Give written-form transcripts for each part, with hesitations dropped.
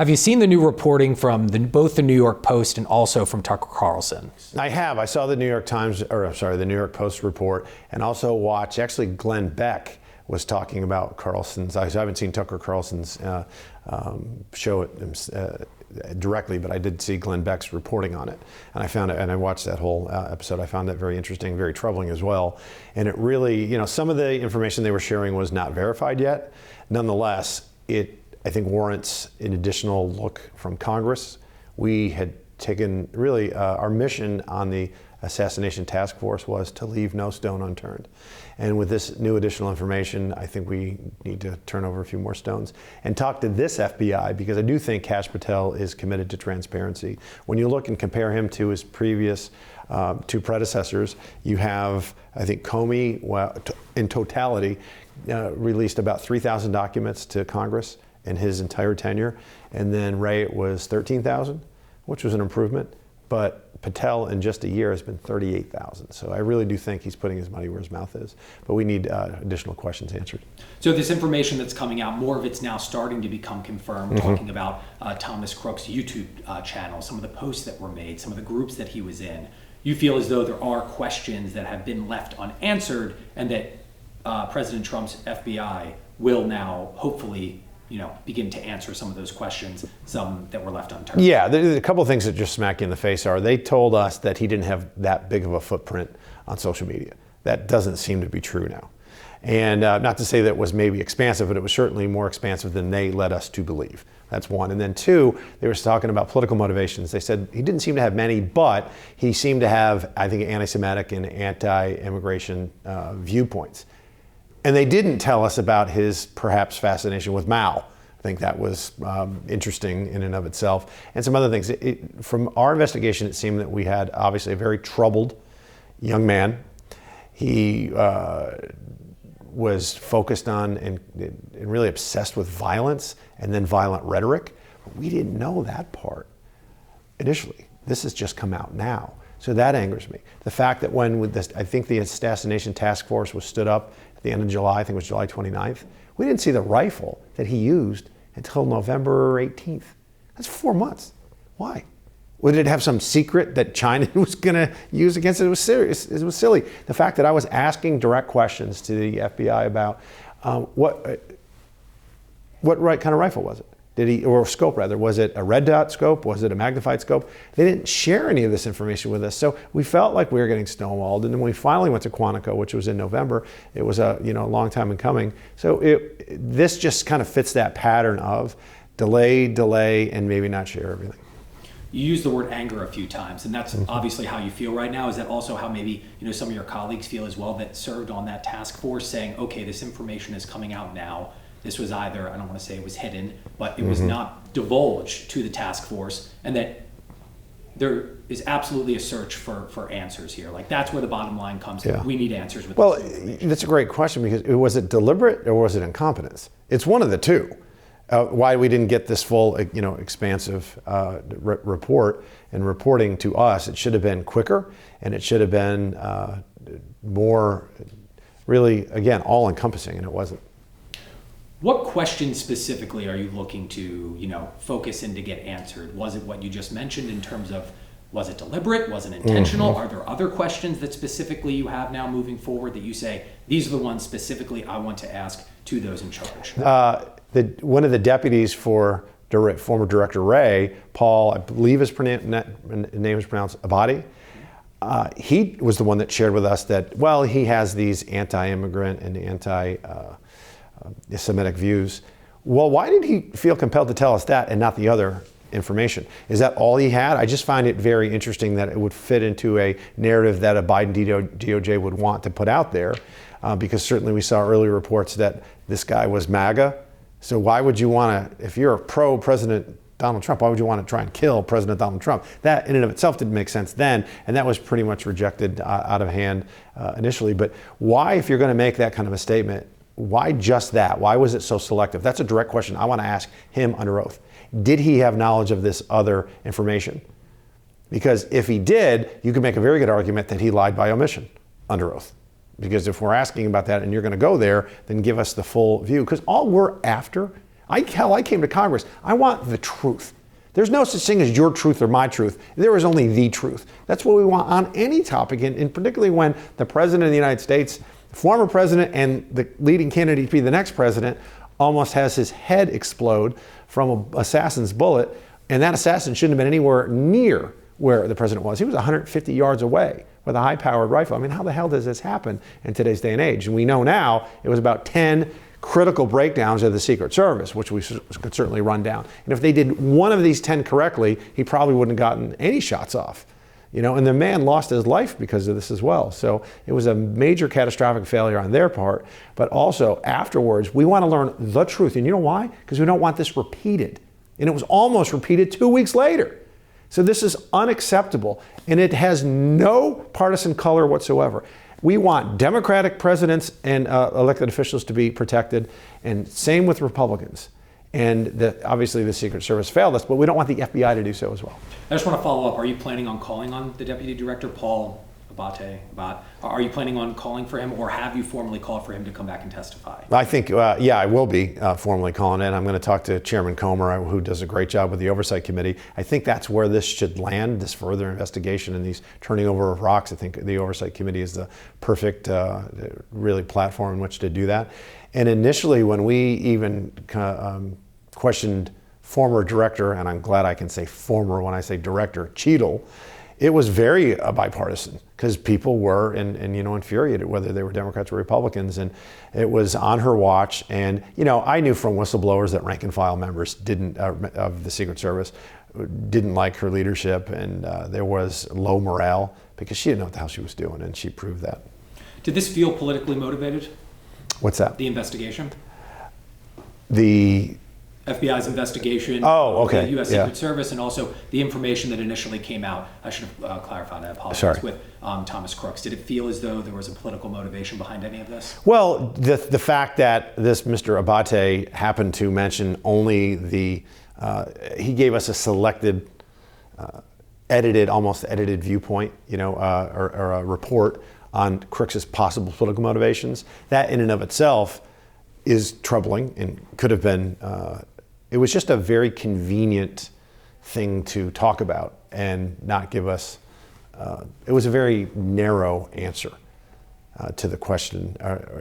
Have you seen the new reporting from both the New York Post and also from Tucker Carlson? I have. I saw the New York the New York Post report, and also watched, actually Glenn Beck was talking about Carlson's. I haven't seen Tucker Carlson's show directly, but I did see Glenn Beck's reporting on it. And I found it, and I watched that whole episode. I found that very interesting, very troubling as well. And it really, some of the information they were sharing was not verified yet. Nonetheless, it, I think, warrants an additional look from Congress. We had taken, really, our mission on the Assassination Task Force was to leave no stone unturned. And with this new additional information, I think we need to turn over a few more stones and talk to this FBI, because I do think Kash Patel is committed to transparency. When you look and compare him to his previous two predecessors, you have, I think, Comey, in totality, released about 3,000 documents to Congress in his entire tenure. And then Wray, it was 13,000, which was an improvement. But Patel in just a year has been 38,000. So I really do think he's putting his money where his mouth is. But we need additional questions answered. So this information that's coming out, more of it's now starting to become confirmed, talking about Thomas Crooks' YouTube channel, some of the posts that were made, some of the groups that he was in. You feel as though there are questions that have been left unanswered, and that President Trump's FBI will now hopefully begin to answer some of those questions, some that were left unturned. Yeah, there's a couple of things that just smack you in the face are, they told us that he didn't have that big of a footprint on social media. That doesn't seem to be true now. And not to say that it was maybe expansive, but it was certainly more expansive than they led us to believe. That's one. And then two, they were talking about political motivations. They said he didn't seem to have many, but he seemed to have, I think, anti-Semitic and anti-immigration viewpoints. And they didn't tell us about his perhaps fascination with Mao. I think that was interesting in and of itself. And some other things. From our investigation, it seemed that we had obviously a very troubled young man. He was focused on and really obsessed with violence and then violent rhetoric. But we didn't know that part initially. This has just come out now. So that angers me. The fact that when I think the Assassination Task Force was stood up at the end of July, I think it was July 29th, we didn't see the rifle that he used until November 18th. That's 4 months. Why? Would it have some secret that China was going to use against it? It was serious. It was silly. The fact that I was asking direct questions to the FBI about what kind of rifle was it? Or scope rather, was it a red dot scope? Was it a magnified scope? They didn't share any of this information with us. So we felt like we were getting stonewalled. And then when we finally went to Quantico, which was in November, it was a long time in coming. So this just kind of fits that pattern of delay, and maybe not share everything. You used the word anger a few times, and that's obviously how you feel right now. Is that also how maybe some of your colleagues feel as well that served on that task force, saying, okay, this information is coming out now. This was either, I don't want to say it was hidden, but it was not divulged to the task force, and that there is absolutely a search for answers here. Like, that's where the bottom line comes in. We need answers with this information. That's a great question, because was it deliberate or was it incompetence? It's one of the two. Why we didn't get this full, expansive report and reporting to us. It should have been quicker, and it should have been more, really, again, all-encompassing, and it wasn't. What questions specifically are you looking to, focus in to get answered? Was it what you just mentioned in terms of, was it deliberate? Was it intentional? Are there other questions that specifically you have now moving forward that you say, these are the ones specifically I want to ask to those in charge? One of the deputies for former Director Wray, Paul, I believe his name is pronounced Abadi, he was the one that shared with us that, he has these anti-immigrant and anti-Semitic views. Well, why did he feel compelled to tell us that and not the other information? Is that all he had? I just find it very interesting that it would fit into a narrative that a Biden DOJ would want to put out there, because certainly we saw early reports that this guy was MAGA. So why would you want to, if you're a pro-President Donald Trump, why would you want to try and kill President Donald Trump? That in and of itself didn't make sense then, and that was pretty much rejected out of hand initially. But why, if you're going to make that kind of a statement, why just that? Why was it so selective? That's a direct question I want to ask him under oath. Did he have knowledge of this other information? Because if he did, you could make a very good argument that he lied by omission under oath. Because if we're asking about that and you're going to go there, then give us the full view. Because all we're after, Hell, I came to Congress. I want the truth. There's no such thing as your truth or my truth. There is only the truth. That's what we want on any topic, and particularly when the President of the United States, former president and the leading candidate to be the next president, almost has his head explode from an assassin's bullet, and that assassin shouldn't have been anywhere near where the president was. He was 150 yards away with a high-powered rifle. I mean, how the hell does this happen in today's day and age? And we know now it was about 10 critical breakdowns of the Secret Service, which we could certainly run down. And if they did one of these 10 correctly, he probably wouldn't have gotten any shots off. And the man lost his life because of this as well. So it was a major catastrophic failure on their part, but also afterwards, we want to learn the truth. And you know why? Because we don't want this repeated. And it was almost repeated 2 weeks later. So this is unacceptable, and it has no partisan color whatsoever. We want Democratic presidents and elected officials to be protected, and same with Republicans. And obviously the Secret Service failed us, but we don't want the FBI to do so as well. I just want to follow up. Are you planning on calling on the Deputy Director, Paul Abate? Are you planning on calling for him, or have you formally called for him to come back and testify? I think, yeah, I will be formally calling in. I'm going to talk to Chairman Comer, who does a great job with the Oversight Committee. I think that's where this should land, this further investigation and these turning over of rocks. I think the Oversight Committee is the perfect, really, platform in which to do that. And initially, when we even questioned former director, and I'm glad I can say former when I say director, Cheadle, it was very bipartisan, because people were infuriated whether they were Democrats or Republicans, and it was on her watch. And I knew from whistleblowers that rank and file members of the Secret Service didn't like her leadership, and there was low morale because she didn't know what the hell she was doing, and she proved that. Did this feel politically motivated? What's that? The investigation? The FBI's investigation, okay. The U.S. Secret Service, and also the information that initially came out. I should have clarified, I apologize, Sorry. with Thomas Crooks. Did it feel as though there was a political motivation behind any of this? Well, the fact that this Mr. Abate happened to mention only he gave us a selected, almost edited viewpoint, or a report on Crooks's possible political motivations. That in and of itself is troubling and could have been, it was just a very convenient thing to talk about and not give us, it was a very narrow answer to the question.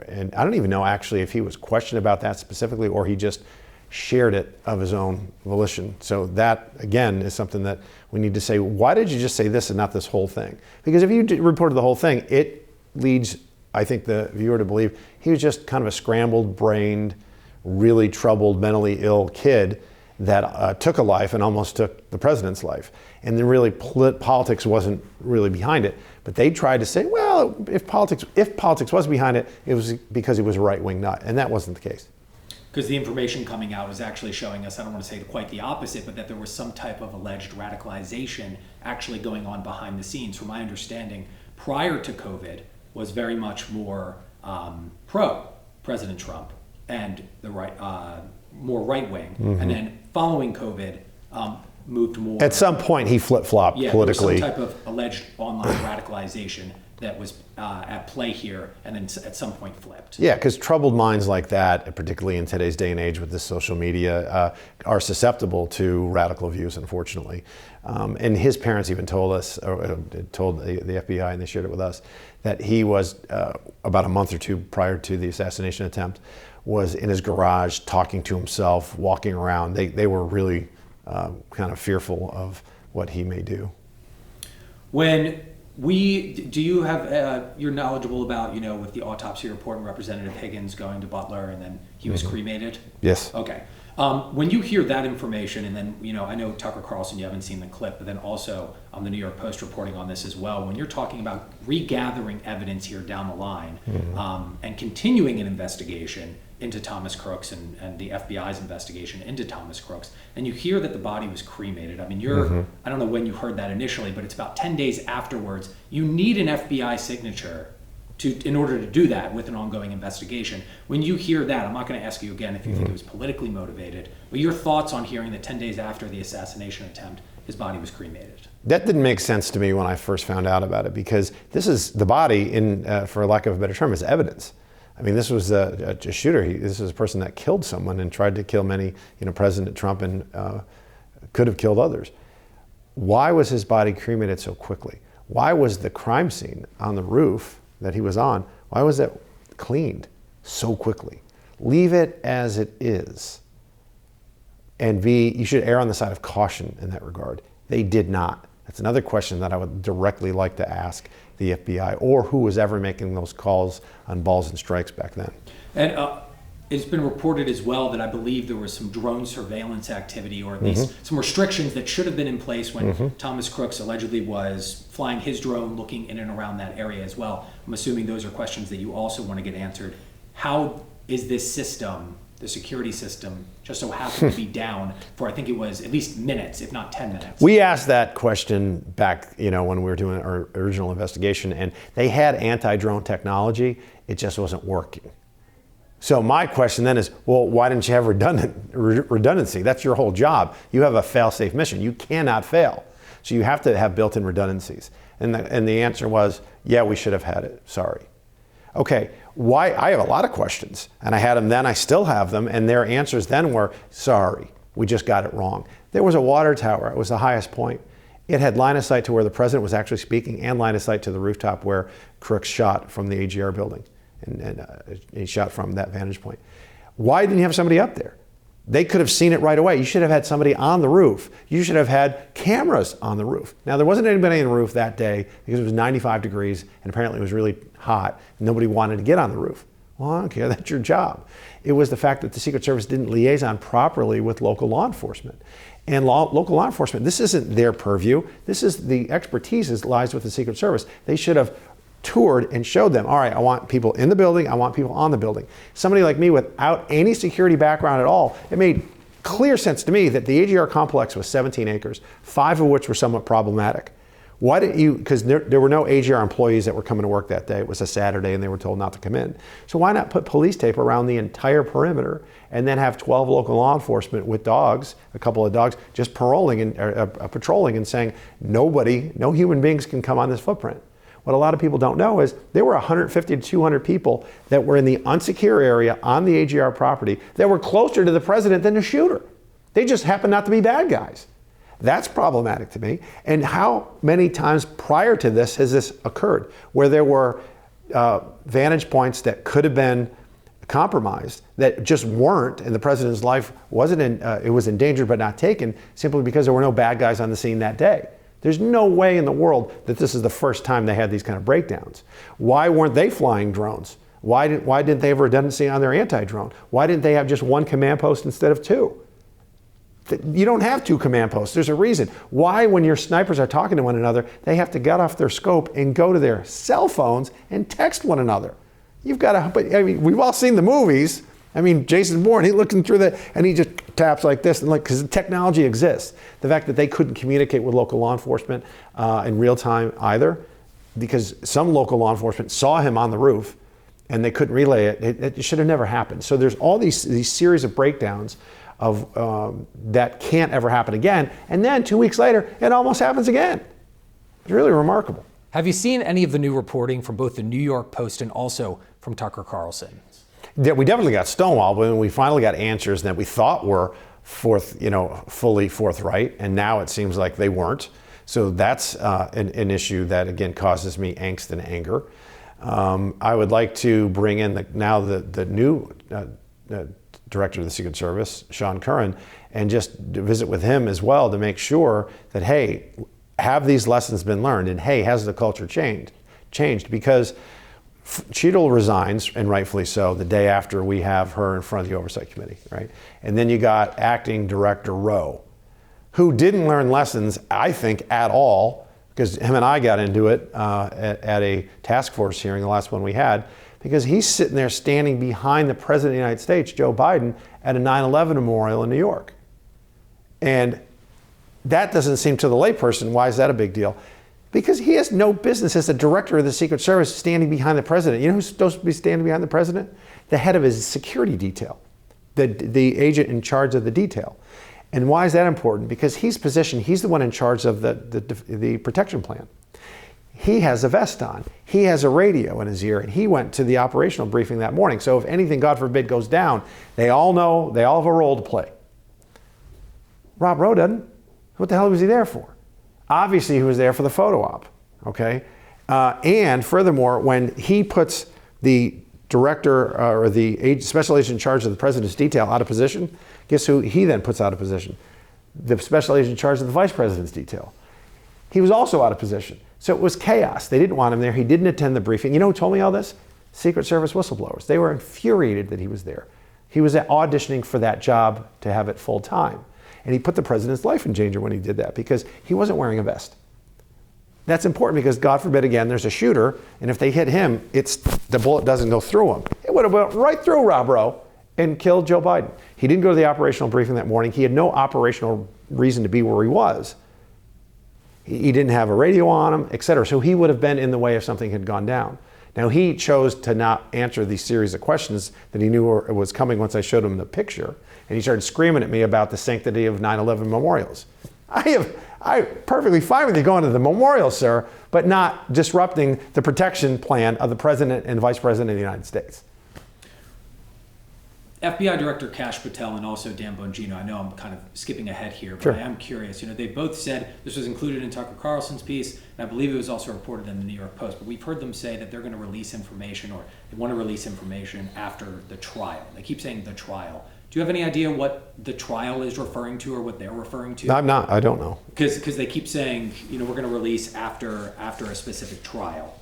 And I don't even know actually if he was questioned about that specifically, or he just shared it of his own volition. So that, again, is something that we need to say, why did you just say this and not this whole thing? Because if you reported the whole thing, it leads, I think, the viewer to believe he was just kind of a scrambled-brained, really troubled, mentally ill kid that took a life and almost took the president's life. And then really politics wasn't really behind it. But they tried to say, well, if politics was behind it, it was because he was a right-wing nut. And that wasn't the case. Because the information coming out is actually showing us, I don't want to say quite the opposite, but that there was some type of alleged radicalization actually going on behind the scenes. From my understanding, prior to COVID, was very much more pro-President Trump and the more right-wing. Mm-hmm. And then following COVID, moved more. At some point, he flip-flopped politically. There was some type of alleged online radicalization that was at play here, and then at some point flipped. Yeah, because troubled minds like that, particularly in today's day and age with this social media, are susceptible to radical views, unfortunately. And his parents even told us, or told the FBI, and they shared it with us, that he was, about a month or two prior to the assassination attempt, was in his garage talking to himself, walking around. They were really kind of fearful of what he may do. Do you have, you're knowledgeable about, with the autopsy report and Representative Higgins going to Butler and then he was cremated? Yes. Okay. When you hear that information, and then, I know Tucker Carlson, you haven't seen the clip, but then also the New York Post reporting on this as well. When you're talking about regathering evidence here down the line, and continuing an investigation into Thomas Crooks and the FBI's investigation into Thomas Crooks, and you hear that the body was cremated. I mean, I don't know when you heard that initially, but it's about 10 days afterwards. You need an FBI signature in order to do that with an ongoing investigation. When you hear that, I'm not going to ask you again if you think it was politically motivated, but your thoughts on hearing that 10 days after the assassination attempt, his body was cremated. That didn't make sense to me when I first found out about it, because this is the body, for lack of a better term, is evidence. I mean, this was a shooter. This was a person that killed someone and tried to kill many, President Trump, and could have killed others. Why was his body cremated so quickly? Why was the crime scene on the roof that he was on, why was that cleaned so quickly? Leave it as it is. And B, you should err on the side of caution in that regard. They did not. That's another question that I would directly like to ask the FBI or who was ever making those calls on balls and strikes back then. And it's been reported as well that I believe there was some drone surveillance activity, or at least some restrictions that should have been in place when Thomas Crooks allegedly was flying his drone looking in and around that area as well. I'm assuming those are questions that you also want to get answered. How is this system, the security system, just so happened to be down for, I think it was at least minutes, if not 10 minutes? We asked that question back, when we were doing our original investigation, and they had anti-drone technology. It just wasn't working. So my question then is, well, why didn't you have redundancy? That's your whole job. You have a fail-safe mission. You cannot fail. So you have to have built-in redundancies. And the answer was, yeah, we should have had it. Sorry. Okay, why? I have a lot of questions, and I had them then, I still have them, and their answers then were, sorry, we just got it wrong. There was a water tower. It was the highest point. It had line of sight to where the president was actually speaking and line of sight to the rooftop where Crooks shot from the AGR building. And he shot from that vantage point. Why didn't you have somebody up there? They could have seen it right away. You should have had somebody on the roof. You should have had cameras on the roof. Now, there wasn't anybody on the roof that day because it was 95 degrees and apparently it was really hot. Nobody wanted to get on the roof. Well, I don't care, that's your job. It was the fact that the Secret Service didn't liaison properly with local law enforcement. And local law enforcement, this isn't their purview. This is the expertise lies with the Secret Service. They should have toured and showed them, all right, I want people in the building, I want people on the building. Somebody like me without any security background at all, it made clear sense to me that the AGR complex was 17 acres, 5 of which were somewhat problematic. Why didn't you, because there were no AGR employees that were coming to work that day. It was a Saturday and they were told not to come in. So why not put police tape around the entire perimeter and then have 12 local law enforcement with dogs, a couple of dogs, just patrolling and saying, no human beings can come on this footprint. What a lot of people don't know is there were 150 to 200 people that were in the unsecure area on the AGR property that were closer to the president than the shooter. They just happened not to be bad guys. That's problematic to me. And how many times prior to this has this occurred where there were vantage points that could have been compromised that just weren't, and the president's life wasn't it was endangered but not taken simply because there were no bad guys on the scene that day. There's no way in the world that this is the first time they had these kind of breakdowns. Why weren't they flying drones? Why didn't they have redundancy on their anti-drone? Why didn't they have just one command post instead of 2? You don't have 2 command posts. There's a reason. Why, when your snipers are talking to one another, they have to get off their scope and go to their cell phones and text one another? You've got to, but I mean, we've all seen the movies. I mean, Jason Bourne, he's looking through and he just taps like this, and because the technology exists. The fact that they couldn't communicate with local law enforcement in real time either, because some local law enforcement saw him on the roof and they couldn't relay it. It should have never happened. So there's all these series of breakdowns of that can't ever happen again. And then 2 weeks later, it almost happens again. It's really remarkable. Have you seen any of the new reporting from both the New York Post and also from Tucker Carlson? Yeah, we definitely got stonewalled when we finally got answers that we thought were fully forthright, and now it seems like they weren't. So that's an issue that again causes me angst and anger. I would like to bring in the new director of the Secret Service, Sean Curran, and just visit with him as well to make sure that, hey, have these lessons been learned, and hey, has the culture changed? Because Cheadle resigns, and rightfully so, the day after we have her in front of the Oversight Committee, right? And then you got Acting Director Rowe, who didn't learn lessons, I think, at all, because him and I got into it at a task force hearing, the last one we had, because he's sitting there standing behind the President of the United States, Joe Biden, at a 9/11 memorial in New York. And that doesn't seem to the layperson, why is that a big deal? Because he has no business as the director of the Secret Service standing behind the president. You know who's supposed to be standing behind the president? The head of his security detail, the agent in charge of the detail. And why is that important? Because he's the one in charge of the protection plan. He has a vest on. He has a radio in his ear, and he went to the operational briefing that morning. So if anything, God forbid, goes down, they all know, they all have a role to play. Rob Rowe doesn't. What the hell was he there for? Obviously, he was there for the photo op, okay? And furthermore, when he puts the director or the special agent in charge of the president's detail out of position, guess who he then puts out of position? The special agent in charge of the vice president's detail. He was also out of position. So it was chaos. They didn't want him there. He didn't attend the briefing. You know who told me all this? Secret Service whistleblowers. They were infuriated that he was there. He was auditioning for that job to have it full time. And he put the president's life in danger when he did that because he wasn't wearing a vest. That's important because, God forbid, again, there's a shooter, and if they hit him, the bullet doesn't go through him. It would have went right through Rob Rowe and killed Joe Biden. He didn't go to the operational briefing that morning. He had no operational reason to be where he was. He didn't have a radio on him, et cetera. So he would have been in the way if something had gone down. Now, he chose to not answer these series of questions that he knew was coming once I showed him the picture. And he started screaming at me about the sanctity of 9/11 memorials. I'm perfectly fine with you going to the memorial, sir, but not disrupting the protection plan of the president and vice president of the United States. FBI Director Kash Patel and also Dan Bongino, I know I'm kind of skipping ahead here, but Sure. I am curious. They both said this was included in Tucker Carlson's piece, and I believe it was also reported in the New York Post, but we've heard them say that they're going to release information, or they want to release information after the trial. They keep saying the trial. Do you have any idea what the trial is referring to or what they're referring to? I don't know. Because they keep saying, we're going to release after a specific trial.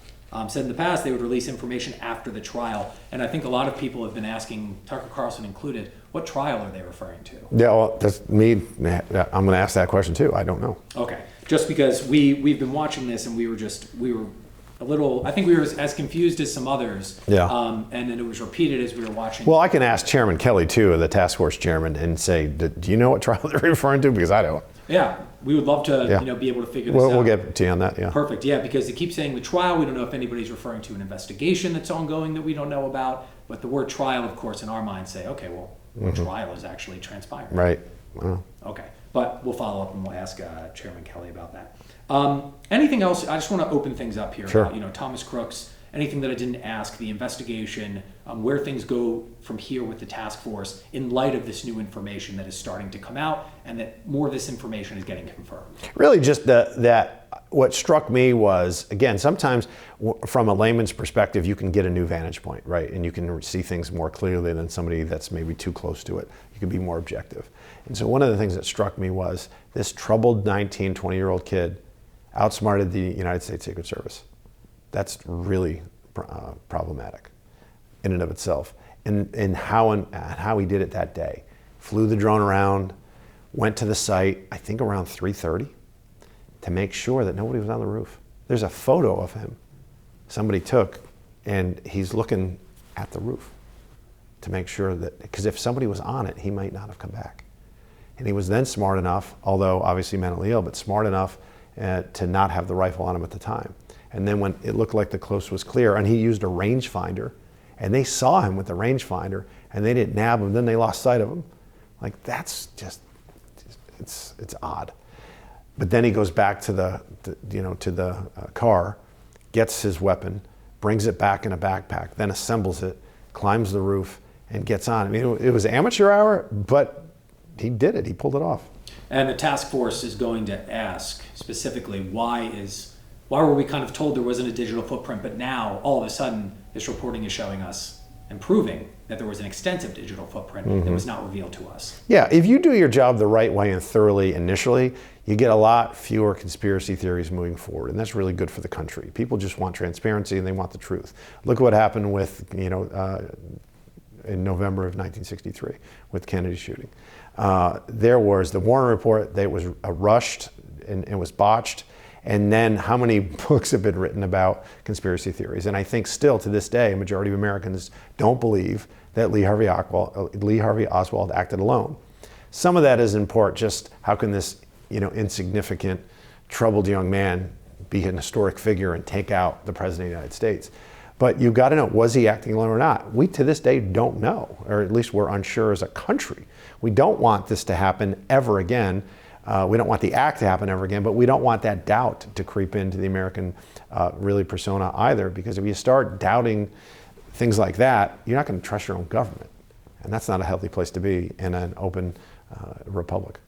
Said in the past they would release information after the trial, and I think a lot of people have been asking, Tucker Carlson included, what trial are they referring to? Yeah, well, that's me. I'm going to ask that question too. I don't know. Okay, just because we've been watching this and we were a little, I think we were as confused as some others. Yeah. And then it was repeated as we were watching. Well, I can ask Chairman Kelly too, the task force chairman, and say, do you know what trial they're referring to? Because I don't. Yeah, we would love to be able to figure this out. We'll get to you on that, yeah. Perfect, yeah, because they keep saying the trial. We don't know if anybody's referring to an investigation that's ongoing that we don't know about. But the word trial, of course, in our minds say, okay, well, what trial is actually transpiring? Right. Well. Okay, but we'll follow up and we'll ask Chairman Kelly about that. Anything else? I just want to open things up here. Sure. About, Thomas Crooks, anything that I didn't ask, the investigation, where things go from here with the task force in light of this new information that is starting to come out and that more of this information is getting confirmed. Really just that what struck me was, again, sometimes from a layman's perspective, you can get a new vantage point, right? And you can see things more clearly than somebody that's maybe too close to it. You can be more objective. And so one of the things that struck me was this troubled 19, 20-year-old kid outsmarted the United States Secret Service. That's really problematic in and of itself. And how he did it that day. Flew the drone around, went to the site, I think around 3:30, to make sure that nobody was on the roof. There's a photo of him somebody took, and he's looking at the roof to make sure that, because if somebody was on it, he might not have come back. And he was then smart enough, although obviously mentally ill, but smart enough to not have the rifle on him at the time. And then when it looked like the coast was clear, and he used a rangefinder, and they saw him with the rangefinder, and they didn't nab him, then they lost sight of him. Like, that's just, it's odd. But then he goes back to the car, gets his weapon, brings it back in a backpack, then assembles it, climbs the roof, and gets on. I mean, it was amateur hour, but he did it. He pulled it off. And the task force is going to ask specifically, why were we kind of told there wasn't a digital footprint, but now all of a sudden this reporting is showing us and proving that there was an extensive digital footprint that was not revealed to us. Yeah, if you do your job the right way and thoroughly initially, you get a lot fewer conspiracy theories moving forward, and that's really good for the country. People just want transparency and they want the truth. Look what happened with, in November of 1963 with Kennedy's shooting. There was the Warren report that was rushed and was botched. And then how many books have been written about conspiracy theories? And I think still to this day, a majority of Americans don't believe that Lee Harvey Oswald acted alone. Some of that is in part just how can this insignificant, troubled young man be an historic figure and take out the President of the United States? But you've got to know, was he acting alone or not? We to this day don't know, or at least we're unsure as a country. We don't want this to happen ever again. We don't want the act to happen ever again, but we don't want that doubt to creep into the American really persona either, because if you start doubting things like that, you're not going to trust your own government. And that's not a healthy place to be in an open republic.